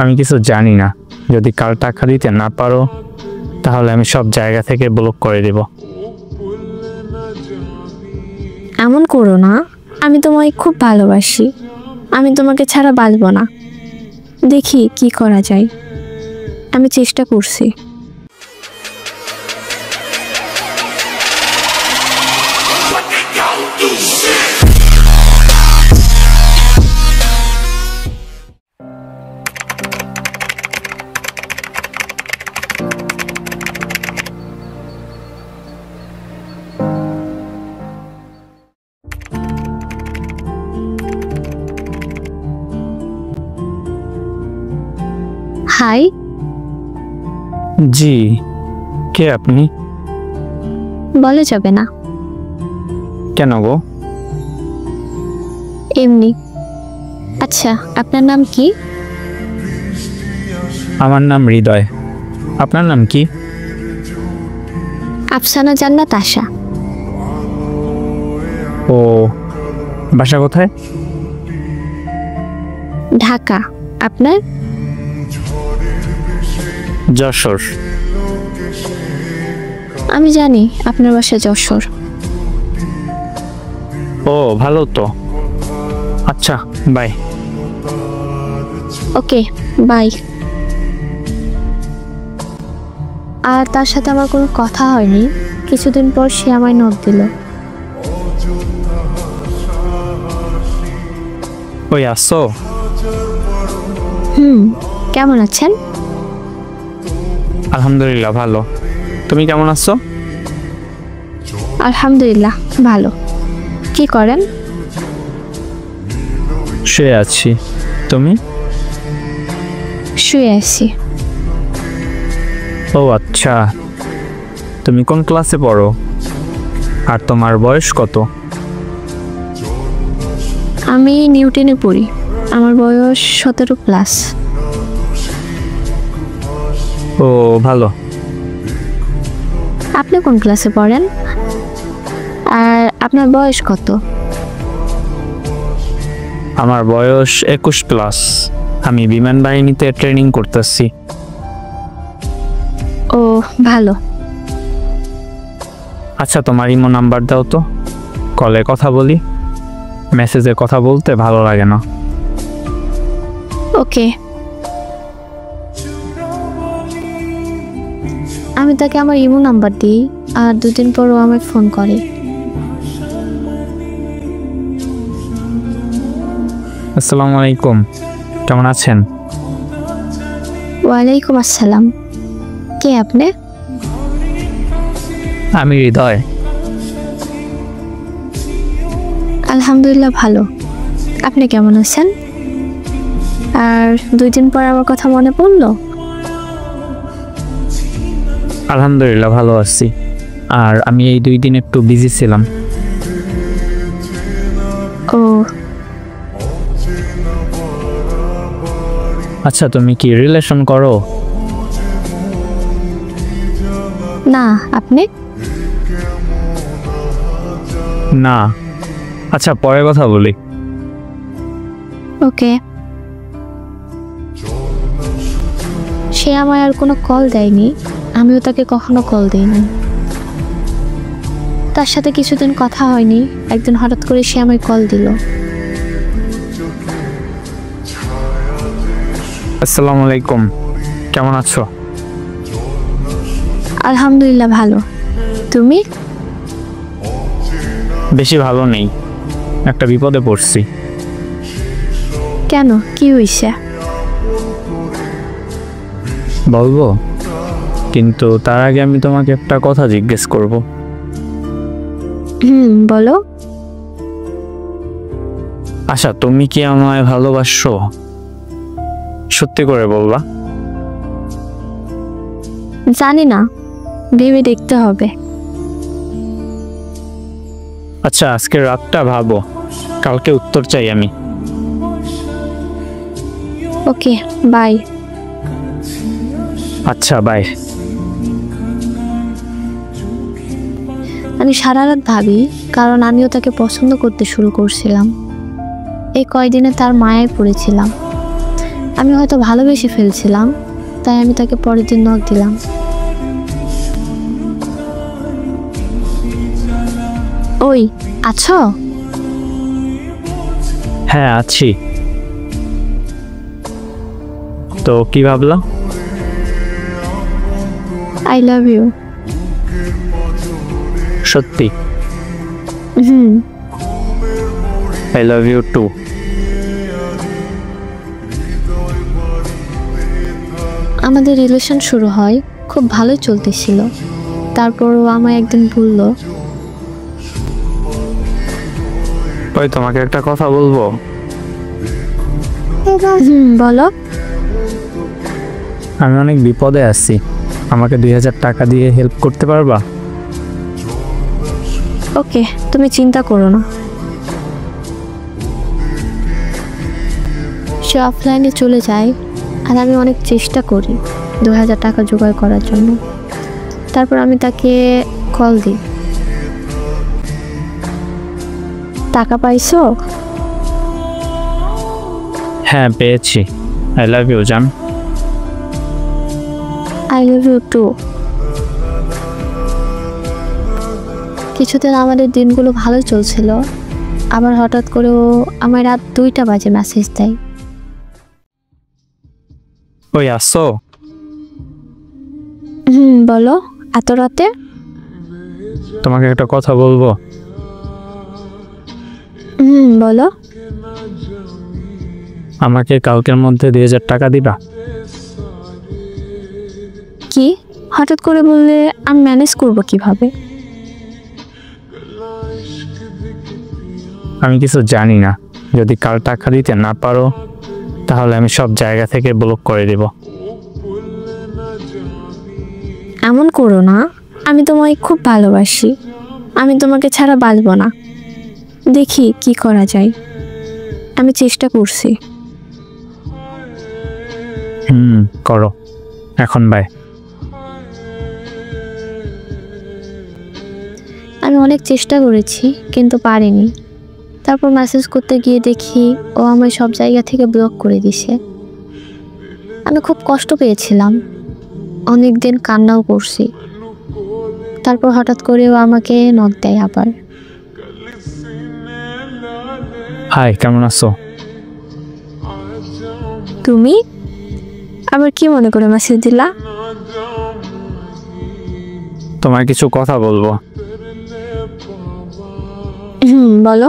আমি কিছু জানি না। যদি কাল টাকা দিতে না পারো তাহলে আমি সব জায়গা থেকে ব্লক করে দেব। এমন করো না, আমি তোমায় খুব ভালোবাসি। আমি তোমাকে ছাড়া বাঁচবো না। দেখি কি করা যায়, আমি চেষ্টা করছি। হাই। জি, কে আপনি? বলা যাবে না। কেন গো? এমনি। আচ্ছা, আপনার নাম কি? আমার নাম হৃদয়। আপনার নাম কি? আফসানা জান্নাত আশা। ও, বাসা কোথায়? ঢাকা। আপনার? যশোর। আমি জানি আপনার বাসা যশোর। ও, ভালো তো। আচ্ছা, বাই। Okay, by. আর তার সাথে আমার কোনো কথা হয়নি। কিছুদিন পর সে আমায় নোট দিল। ওই আসো। কেমন আছেন? আলহামদুলিল্লাহ ভালো। তুমি কেমন আছো? আলহামদুলিল্লাহ ভালো। কি করেন? শুয়ে আছি। তুমি? শুয়ে আছি। ও আচ্ছা, তুমি কোন ক্লাসে পড়ো আর তোমার বয়স কত? আমি নিউটেনে পড়ি। আমার বয়স 17+। ও ভালো। আপনি কোন ক্লাসে পড়েন আর আপনার বয়স কত? আমার বয়স 21+। আমি বিমান বাহিনীতে ট্রেনিং করতেছি। ও ভালো। আচ্ছা, তোমার ইমো নাম্বার দাও তো, কলে কথা বলি। মেসেজে কথা বলতে ভালো লাগে না। ওকে। আমি তাকে আমার ইমো নাম্বার দিই আর 2 দিন পর ও আমায় ফোন করে। আসসালামু আলাইকুম, কেমন আছেন? ওয়ালাইকুম আসসালাম। কে আপনি? আমি হৃদয়। আলহামদুলিল্লাহ ভালো। আপনি কেমন আছেন? আর 2 দিন পর আমার কথা মনে পড়লো? আলহামদুলিল্লাহ ভালো আছি। আর আমি এই 2 দিন একটু বিজি ছিলাম। ও আচ্ছা, তুমি কি রিলেশন করো? না। আপনি? না। আচ্ছা, পরে কথা বলি। ওকে। সে আমায় আর কোনো কল দেয়নি, আমিও তাকে কখনো কল দিইনি। তার সাথে কিছুদিন কথা হয়নি। একদিন হঠাৎ করে সে আমায় কল দিল। আসসালামু আলাইকুম, কেমন আছো? আলহামদুলিল্লাহ ভালো। তুমি? বেশি ভালো নেই, একটা বিপদে পড়ছি। কেন, কি হইছে? বলবো, কিন্তু তার আগে আমি তোমাকে একটা কথা জিজ্ঞেস করব। বলো। আচ্ছা, তুমি কি আমায় ভালোবাসো? সত্যি করে বলবা? জানি না, ভেবে দেখতে হবে। আচ্ছা, আজকে রাতটা ভাবো, কালকে উত্তর চাই আমি। ওকে, বাই। আচ্ছা, বাই। আমি সারা রাত ভাবি, কারণ আমিও তাকে পছন্দ করতে শুরু করছিলাম। এই কয়দিনে তার মায়ায় পড়েছিলাম। আমি হয়তো ভালোবেসে ফেলছিলাম, তাই আমি তাকে পরের দিন নক দিলাম। ওই আছো? হ্যাঁ আছি। তো কি ভাবলা? I love you. সত্যি? Hmm. I love you too. আমাদের রিলেশন শুরু হয়, খুব ভালোই চলতেছিল। তারপরও আমায় একদিন বলল। ওই তোমাকে একটা কথা বলবো। বলো। আমি অনেক বিপদে আছি, আমাকে 2000 টাকা দিয়ে হেল্প করতে পারবা? ওকে, তুমি চিন্তা করো না। সে অফলাইনে চলে যায় আর আমি অনেক চেষ্টা করি 2000 টাকা জোগাড় করার জন্য। তারপর আমি তাকে কল দিই। টাকা পাইছো? হ্যাঁ পেয়েছি। আই লাভ ইউ জান। I love you too. কিছুদিন আমাদের দিনগুলো ভালো চলছিল, আবার হঠাৎ করে ও আমার রাত 2টা বাজে মেসেজ দেয়। ওই আসো। বলো, এত রাতে? তোমাকে একটা কথা বলবো। বলো। আমাকে কালকের মধ্যে 2000 টাকা দিবা? কি হঠাৎ করে বললে? আমি ম্যানেজ করব কিভাবে? আমি কিছু জানি না, যদি কাল টাকা দিতে না পারো তাহলে আমি সব জায়গা থেকে ব্লক করে দেব। এমন করো না, আমি তোমায় খুব ভালোবাসি। আমি তোমাকে ছাড়া বাঁচব না। দেখি কি করা যায়। আমি চেষ্টা করছি। করো। এখন বাই। আমি অনেক চেষ্টা করেছি কিন্তু পারিনি। তারপর মেসেজ করতে গিয়ে দেখি ও আমায় সব জায়গা থেকে ব্লক করে দিছে। আমি খুব কষ্ট পেয়েছিলাম, অনেক দিন কান্নাও করছি। তারপর হঠাৎ করে ও আমাকে নক দেয় আবার। হাই, কেমন আছো? তুমি আবার কি মনে করে মেসেজ দিলা? তোমার কিছু কথা বলবো। বলো।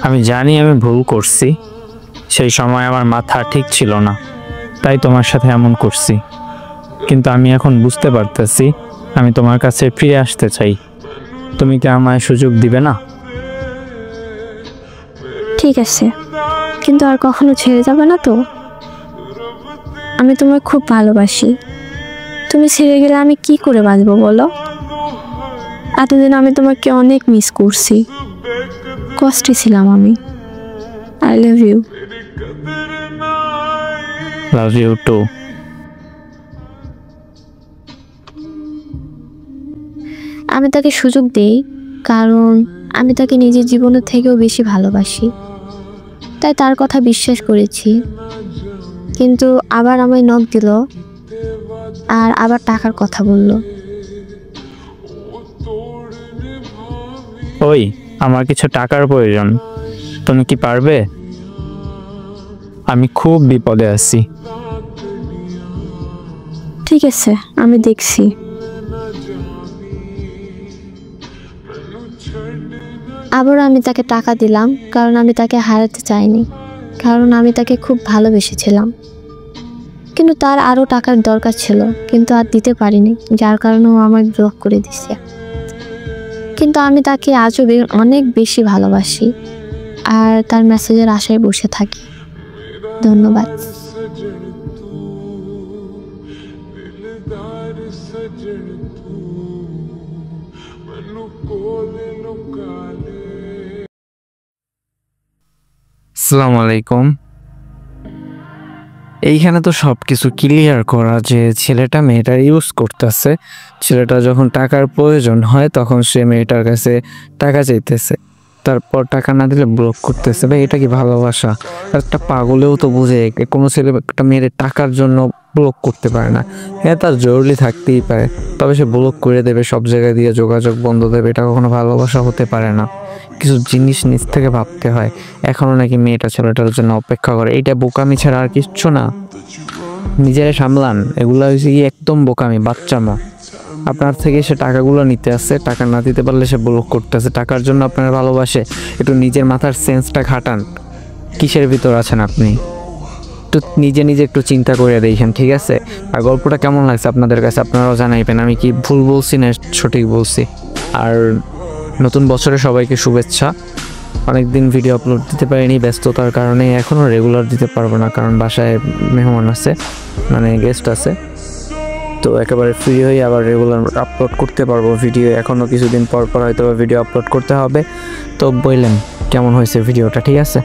আমি জানি আমি ভুল করছি, সেই সময় আমার মাথা ঠিক ছিল না, তাই তোমার সাথে এমন করছি। কিন্তু আমি এখন বুঝতে পারতেছি আমি তোমার কাছে ফিরে আসতে চাই। তুমি কি আমায় সুযোগ দিবে না? ঠিক আছে, কিন্তু আর কখনো ছেড়ে যাবে না তো? আমি তোমায় খুব ভালোবাসি। তুমি ছেড়ে গেলে আমি কি করে বাঁচবো বলো? এতদিন আমি তোমাকে অনেক মিস করছি, কষ্টে ছিলাম আমি। I love you. Love you too. আমি তাকে সুযোগ দেই কারণ আমি তাকে নিজের জীবনের থেকেও বেশি ভালোবাসি, তাই তার কথা বিশ্বাস করেছি। কিন্তু আবার আমায় নক দিল আর আবার টাকার কথা বলল। ওই, আমার কিছু টাকার প্রয়োজন, তুমি কি পারবে? আমি খুব বিপদে আছি। ঠিক আছে, আমি দেখছি। আবার আমি তাকে টাকা দিলাম কারণ আমি তাকে হারাতে চাইনি, কারণ আমি তাকে খুব ভালোবেসেছিলাম। কিন্তু তার আরও টাকার দরকার ছিল, কিন্তু আর দিতে পারিনি, যার কারণে ও আমায় ব্লক করে দিছে। কিন্তু আমি তাকে আজও অনেক বেশি ভালোবাসি আর তার মেসেজের আশায় বসে থাকি। ধন্যবাদ। আসসালামু আলাইকুম। এইখানে তো সব কিছু ক্লিয়ার করা যে ছেলেটা মেয়েটার ইউজ করতেছে। ছেলেটা যখন টাকার প্রয়োজন হয় তখন সে মেয়েটার কাছে টাকা চাইতেছে, তারপর টাকা না দিলে ব্লক করতেছে। ভাই এটা কি ভালোবাসা? একটা পাগলেও তো বুঝে কোনো ছেলে একটা মেয়ের টাকার জন্য ব্লক করতে পারে না। হ্যাঁ, তার জরুরি থাকতেই পারে, তবে সে ব্লক করে দেবে, সব জায়গায় দিয়ে যোগাযোগ বন্ধ দেবে। এটা কখনো ভালোবাসা হতে পারে না। কিছু জিনিস নিজ থেকে ভাবতে হয়। এখনও নাকি মেয়েটা ছেলেটার জন্য অপেক্ষা করে, এইটা বোকামি ছাড়া আর কিচ্ছু না। নিজেরা সামলান, এগুলো হয়েছে কি একদম বোকামি, বাচ্চামো। আপনার থেকে সে টাকাগুলো নিতে আসছে, টাকা না দিতে পারলে সে ব্লক করতেছে। টাকার জন্য আপনার ভালোবাসে, একটু নিজের মাথার সেন্সটা খাটান। কিসের ভিতর আছেন আপনি? একটু নিজে নিজে একটু চিন্তা করে দেখেন, ঠিক আছে? আর গল্পটা কেমন লাগছে আপনাদের কাছে আপনারাও জানাইবেন, আমি কি ভুল বলছি না সঠিক বলছি। আর নতুন বছরে সবাইকে শুভেচ্ছা। অনেকদিন ভিডিও আপলোড দিতে পারিনি ব্যস্ততার কারণে, এখনও রেগুলার দিতে পারবো না, কারণ বাসায় মেহমান আছে, মানে গেস্ট আছে। তো একেবারে ফ্রি হয়ে আবার রেগুলার আপলোড করতে পারবো ভিডিও। এখনও কিছুদিন পর পর হয়তো ভিডিও আপলোড করতে হবে। তো বললেন কেমন হয়েছে ভিডিওটা, ঠিক আছে?